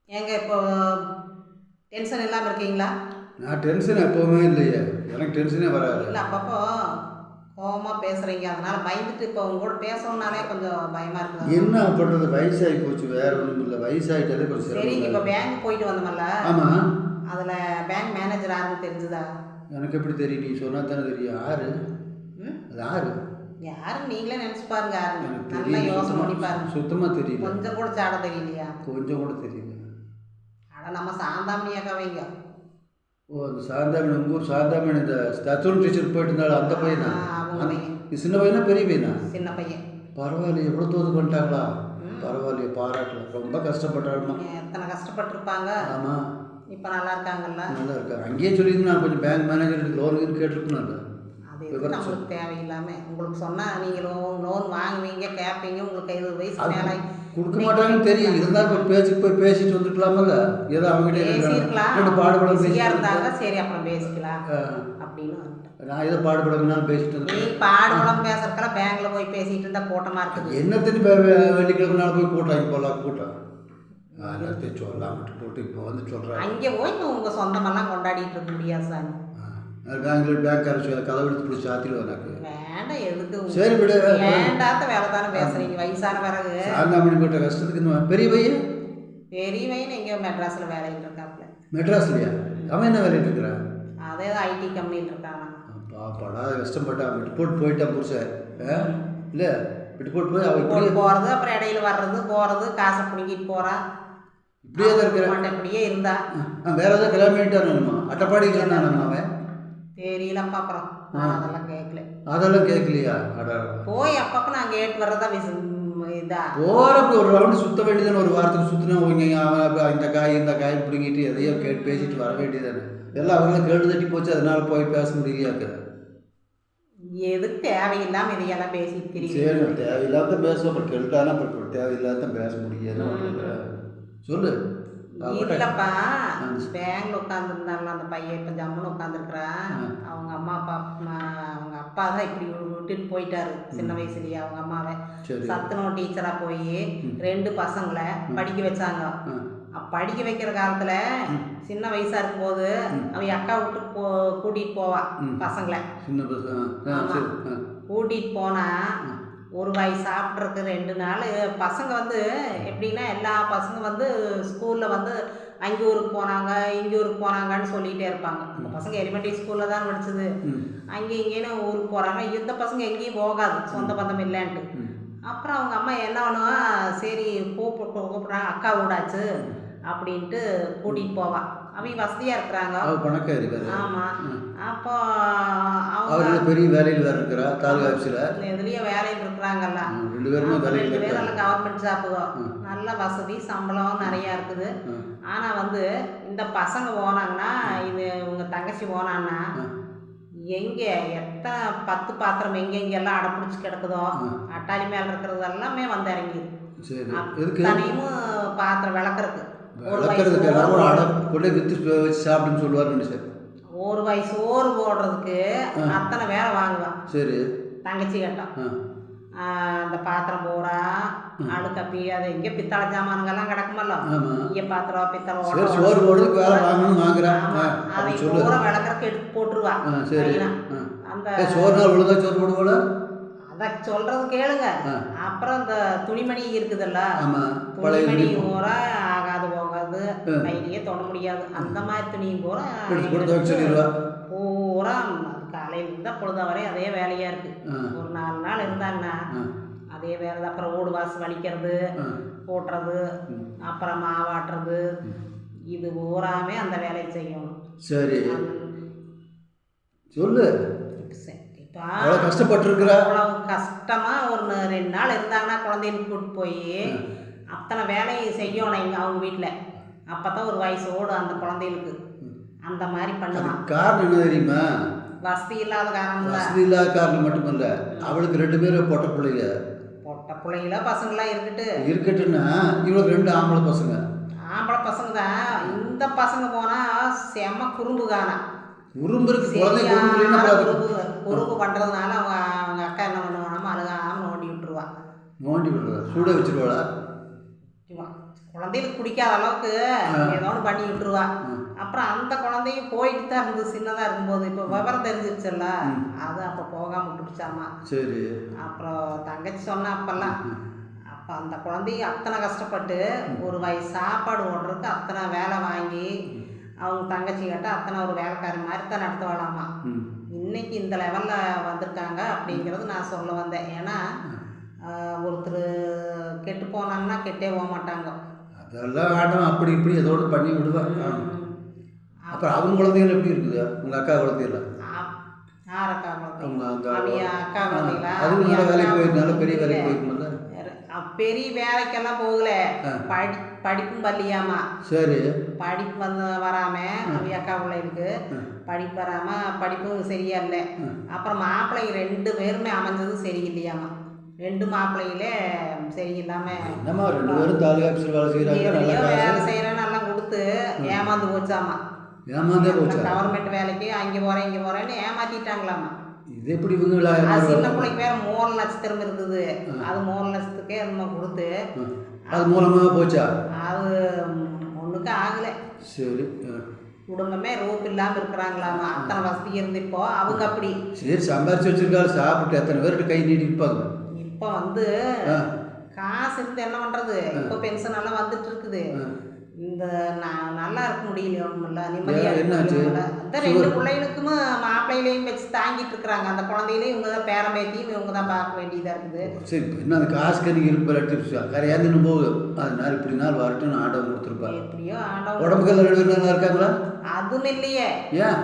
ஏங்க இப்போ டென்ஷன் இல்லாமல் இருக்கீங்களா? நான் டென்ஷன் எப்போவுமே இல்லையே, எனக்கு டென்ஷனே வராது. இல்லை, அப்பப்போ கோவமாக பேசுகிறீங்க, அதனால பயந்துட்டு இப்போ உங்க கூட பேசணுன்னாலே கொஞ்சம் பயமாக இருக்குது. என்ன பண்ணுறது, வயசாகி போச்சு, வேற ஒன்றும் இல்லை. வயசாகிட்டாலே கொஞ்சம் சரிங்க, இப்போ சிரமம். பேங்க் போயிட்டு வந்தோம்ல, ஆமாம். அதில் பேங்க் மேனேஜர் யாருன்னு தெரிஞ்சுதா? எனக்கு எப்படி தெரியும்? நீ சொன்னா தானே தெரியும். யாரு ம் அது? யாரு? யாருன்னு நீங்களே நினச்சி பாருங்க. யாருன்னு எனக்கு நல்லா தெரியல, யோசனை பண்ணி பாருங்க. சுத்தமாக தெரியல. கொஞ்சம் கூட சாட தெரியலையா? கொஞ்சம் கூட தெரியல. ஆனால் நம்ம சாந்தாமணியாக்கா வைங்க. ஓ, அந்த சாந்தாமணி, உங்கள் ஊர் சாந்தாமணி, இந்த தத்துவம் டீச்சர் போயிட்டு இருந்தாலும் அந்த பையனா? அவங்க பையன். இது சின்ன பையனா பெரிய பையனா? சின்ன பையன். பரவாயில்லையே, எவ்வளோ தோது பண்ணிட்டாங்களா? பரவாயில்லையே, பாராட்டலாம். ரொம்ப கஷ்டப்பட்டாலுமா. எத்தனை கஷ்டப்பட்டுருப்பாங்க. ஆமாம். இப்போ நல்லா இருக்காங்கல்ல? நல்லா இருக்காங்க. அங்கேயே சொல்லியிருந்து நான் கொஞ்சம் பேங்க் மேனேஜருக்கு லோன் கேட்டிருக்கேன். அது எதுக்கு நம்மளுக்கு தேவையில்லாமல்? உங்களுக்கு சொன்னால் நீங்கள் லோன் வாங்குவீங்க, கேட்பீங்க. உங்களுக்கு 20 வயசு மேலே கொடுக்க மாட்டாங்கன்னு தெரியும். இருந்தால் போய் பேச்சுக்கு போய் பேசிட்டு வந்துக்கலாமல்ல. ஏதோ அவங்ககிட்ட பேசியிருக்கலாம். பாடுபடம் ஃப்ரீயாக இருந்தாங்க, சரி அப்புறம் பேசிக்கலாம் அப்படின்னு வந்துட்டேன். நான் ஏதோ பாடுபடம்னாலும் பேசிட்டு நீ இருந்தேன். பாடுபடம் பேசுறதுக்கெல்லாம் பேங்க்ல போய் பேசிட்டு இருந்தா கூட்டமாக இருக்குது. என்னத்துக்கு வெள்ளிக்கிழமை நாள் போய் கூட்டாங்க போகலாம் கூட்டம். எல்லாத்தையும் சொல்லலாம் போட்டு இப்போ வந்து சொல்கிறாங்க. அங்கே போய் உங்கள் சொந்தமெல்லாம் கொண்டாடிட்டு இருக்க முடியாது சாமி. பேங்க் அரைச்சி கதவு எடுத்து பிடிச்சி சாத்திடுவேன் எனக்கு. வேண்டாம், எதுக்கு? சரி விடு. வேண்டாத்த வேலை தானே பேசுறீங்க. வயசான பிறகு சாந்தாமணி போட்ட கஷ்டத்துக்கு பெரிய பையன். பெரிய பையன் எங்கேயோ மெட்ராஸில் வேலையில் இருக்காப்புல. மெட்ராஸ்லையா? அவன் என்ன வேலையில் இருக்கிறான்? அதே ஐடி கம்பெனியில் இருக்கானா? பாப்பாடா, கஷ்டப்பட்டான். விட்டு போட்டு போயிட்டான் புருஷன். இல்லை, விட்டு போட்டு போய் அவன் போட்டு போகிறது, அப்புறம் இடையில வர்றது போகிறது, காசை பிடிங்கிட்டு போகிறான். இப்படியே தான் இருக்கிறான். இப்படியே இருந்தா வேற ஏதாவது கல்யாணம் பண்ணிட்டானுமா? அட்டப்பாடியில் இருந்தான் அவன். தெரியலப்பா. அப்புறம் அதெல்லாம் கேட்கல. அதெல்லாம் கேட்கலையா? போய் அப்பப்போ நான் கேட்டு வர்றதா இதா போறப்ப ஒரு ரவுண்டு சுத்த வேண்டியதானே. ஒரு வாரத்துக்கு சுத்தினா அவன் இந்த காய் பிடிங்கிட்டு எதையோ கேட்டு பேசிட்டு வர வேண்டியதானே. எல்லாம் அவங்களாம் கேடு தட்டி போச்சு, அதனால போய் பேச முடியலையாக்குற. எதுக்கு தேவையில்லாம இதையெல்லாம் பேசிட்டு தெரியும்? சரி, தேவையில்லாத பேசுவோம். அப்புறம் கெடுத்தானா அப்புறம் தேவையில்லாத பேச முடியாது. சொல்லு. இல்லப்பா, பேங்க்ல உட்காந்துருந்தாங்களா அந்த பையன், இப்போ ஜம்முன்னு உட்காந்துருக்குறான். அவங்க அம்மா அப்பா, அவங்க அப்பா தான் இப்படி விட்டுட்டு போயிட்டாரு சின்ன வயசுலயே. அவங்க அம்மாவை சத்துணவு டீச்சராக போய் 2 பசங்களை படிக்க வச்சாங்க. படிக்க வைக்கிற காலத்தில் சின்ன வயசாக இருக்கும்போது அவன் அக்கா வீட்டுக்கு கூட்டிகிட்டு போவான் பசங்களை. கூட்டிகிட்டு போனால் ஒரு வாய் சாப்பிட்றதுக்கு 2 நாள் பசங்க வந்து எப்படின்னா, எல்லா பசங்க வந்து ஸ்கூலில் வந்து அங்கே ஊருக்கு போனாங்க இங்கே ஊருக்கு போனாங்கன்னு சொல்லிகிட்டே இருப்பாங்க. அந்த பசங்க எலிமெண்ட்ரி ஸ்கூலில் தான் படிச்சது. அங்கே இங்கேன்னு ஊருக்கு போகிறாங்க. இந்த பசங்க எங்கேயும் போகாது, சொந்த பந்தம் இல்லைன்ட்டு. அப்புறம் அவங்க அம்மா என்ன பண்ணுவா, சரி கூப்பிட்றாங்க, அக்கா வீடாச்சு அப்படின்ட்டு கூட்டிகிட்டு போவான். அவங்க வசதியாக இருக்கிறாங்க. ஆமாம். அப்போ அவங்க பெரிய வேலையில் வேறு இருக்கிறா, தாலுகா ஆஃபீஸில் எதுலேயே வேலையில் இருக்கிறாங்கல்ல. 2 பேருமே 2 பேரும் நல்ல கவர்மெண்ட் ஜாப்பு, நல்ல வசதி, சம்பளம் நிறையா இருக்குது. ஆனால் வந்து இந்த பசங்க போனாங்கன்னா, இது உங்கள் தங்கச்சி போனான்னா, எங்கே எத்தனை 10 பாத்திரம் எங்கெங்கெல்லாம் அடைப்பிடிச்சி கிடக்குதோ, அட்டாளி மேலே இருக்கிறது எல்லாமே வந்து இறங்கிது. அத்தனையும் பாத்திரம் விளக்குறதுக்கு ஒரு வயசு சோறு போடுறதுக்கு அத்தனை வேலை வாங்குவான். சரி, தங்கச்சி கேட்டான். அந்த பாத்திரம் பூரா அழுக்கப்பி, அது எங்கே பித்தளை ஜாமானுங்கெல்லாம் கிடக்குமல்ல, இங்கே பாத்திரம் பித்தளை அதை பூரா விளக்குறதுக்கு எடுத்து போட்டுருவா. அந்த அதை சொல்றது கேளுங்க. அப்புறம் இந்த துணிமணி இருக்குதுல்ல, துணிமணி பூரா ஆகாது போகாது, கையிலேயே தொட முடியாது, அந்த மாதிரி துணியும் பூரா பூரா காலையில் இருந்தால் பொழுத வரை அதே வேலையாக இருக்குது. ஒரு 4 நாள் இருந்தாங்கன்னா அதே வேலை தான். அப்புறம் ஓடு வாசு வலிக்கிறது, போட்டுறது, அப்புறம் மாவாட்டுறது, இது பூராமே அந்த வேலையை செய்யணும். சரி, சொல்லு. இப்போ கஷ்டப்பட்டுருக்குறா. அவ்வளவு கஷ்டமாக ஒரு 2 நாள் இருந்தாங்கன்னா குழந்தைகளுக்கு கூப்பிட்டு போய் அத்தனை வேலையை செய்யணும் இங்கே அவங்க வீட்டில். அப்போ தான் ஒரு வயசோடு அந்த குழந்தைகளுக்கு அந்த மாதிரி பண்ணுவான். காரணம் என்ன தெரியுமா? வசதி இல்லாத காரணம். வசதி இல்லாத காரணம் மட்டுமல்ல, அவளுக்கு 2 பேரும் பொட்ட பிள்ளைங்க. பொட்ட பிள்ளைங்களா பசங்களாம் இருக்கட்டுன்னா இவளுக்கு 2 ஆம்பளை பசங்க. ஆம்பளை பசங்க தான். இந்த பசங்க போனால் செம்ம குறும்பு காணா. குறும்பு பண்ணுறதுனால அவங்க அக்கா என்ன பண்ணுவானாம அழுகாமல் நோண்டி விட்டுருவா. நோண்டி விடுறா? சூட வச்சிருவாளா? குழந்தைகளுக்கு பிடிக்காத அளவுக்கு ஏதோ ஒன்று பண்ணி விட்டுருவா. அப்புறம் அந்த குழந்தையும் போயிட்டு தான் இருந்தது சின்னதாக இருக்கும்போது. இப்போ விவரம் தெரிஞ்சிருச்சுல்ல, அது அப்போ போகாமல் விட்டுருச்சாமா. சரி. அப்புறம் தங்கச்சி சொன்னா அப்போல்லாம், அப்போ அந்த குழந்தைய அத்தனை கஷ்டப்பட்டு ஒரு வயசு சாப்பாடு ஓடுறதுக்கு அத்தனை வேலை வாங்கி அவங்க தங்கச்சி கிட்ட அத்தனை ஒரு வேலைக்காரி மாதிரி தான் நடத்துவாளாமா. இன்னைக்கு இந்த லெவலில் வந்திருக்காங்க அப்படிங்கிறது நான் சொல்ல வந்தேன். ஏன்னா ஒருத்தர் கெட்டு போனாங்கன்னா கெட்டே போக மாட்டாங்க. அதெல்லாம் ஆட்டம் அப்படி இப்படி ஏதோடு பண்ணி விடுவேன். அப்புறம் அவங்க குழந்தைகள் எப்படி இருக்குது? உங்கள் அக்கா குழந்தைகள் யார் அக்கா குழந்தை? அவங்க அக்கா குழந்தைங்களா? அதுவும் நல்ல வேலைக்கு போயிருந்தாலும் பெரிய வேலைக்கு போயிருக்கோம்ல. பெரிய வேலைக்கெல்லாம் போகல, படிப்பும் வரலையாமா. சரி. படிப்பு வந்து வராம அவங்க அக்கா பிள்ளைகளுக்கு படிப்பு வராம படிப்பும் சரியா இல்லை. அப்புறம் மாப்பிள்ளைங்க 2 பேருமே அமைஞ்சது சரியில்லையாமா. 2 மாப்பிள்ளைகளே சரியில்லாம என்னம்மா 2 பேரும் தாலுகா ஆஃபீஸில் வேலை செய்கிறாங்க, வேலை செய்கிறேன்னு எல்லாம் கொடுத்து ஏமாந்து போச்சாமா. ஏமாந்தே போச்சா? கவர்மெண்ட் வேலைக்கு அங்கே போகிறேன் இங்கே போகிறேன்னு ஏமாற்றிட்டாங்களாமா. இது எப்படி இவங்களா? அது சின்ன பிள்ளைக்கு வேற 3 லட்சத்திரம் இருக்குது. அது 3 லட்சத்துக்கே நம்ம கொடுத்து அது மூலமாக போச்சா? அது ஒன்றுக்கு ஆகலை. சரி. குடும்பமே ரோப் இல்லாமல் இருக்கிறாங்களாமா. அத்தனை வசதி இருந்து இப்போ அவங்க அப்படி சரி சம்பாரிச்சு வச்சிருக்காரு. சாப்பிட்டு எத்தனை பேர்கிட்ட கை நீட்டிப்பாங்க. இப்போ வந்து காசு இருந்து என்ன பண்ணுறது? இப்போ பென்ஷன் எல்லாம் வந்துட்டு இருக்குது. இந்த நல்லா இருக்க முடியல, ஒன்றும் நிம்மதியாக என்னாச்சு? அந்த 2 பிள்ளைகளுக்கும் மாப்பிள்ளையிலையும் வச்சு தாங்கிட்டு இருக்கிறாங்க. அந்த குழந்தையிலையும் இவங்க தான் பேரம்பேத்தியும் இவங்க தான் பார்க்க வேண்டியதாக இருக்குது. சரி. என்ன அந்த காசுக்கு நீங்கள் இருப்ப எடுத்துருச்சா? கரையாந்துன்னு போகுது. அதனால இப்படி நாள் வரட்டும்னு ஆண்டவன் கொடுத்துருப்பாங்க. எப்படியோ ஆண்டவன். உடம்புக்கு 2 பேர் நல்லா இருக்காங்களா? அதுவும் இல்லையே. ஏன்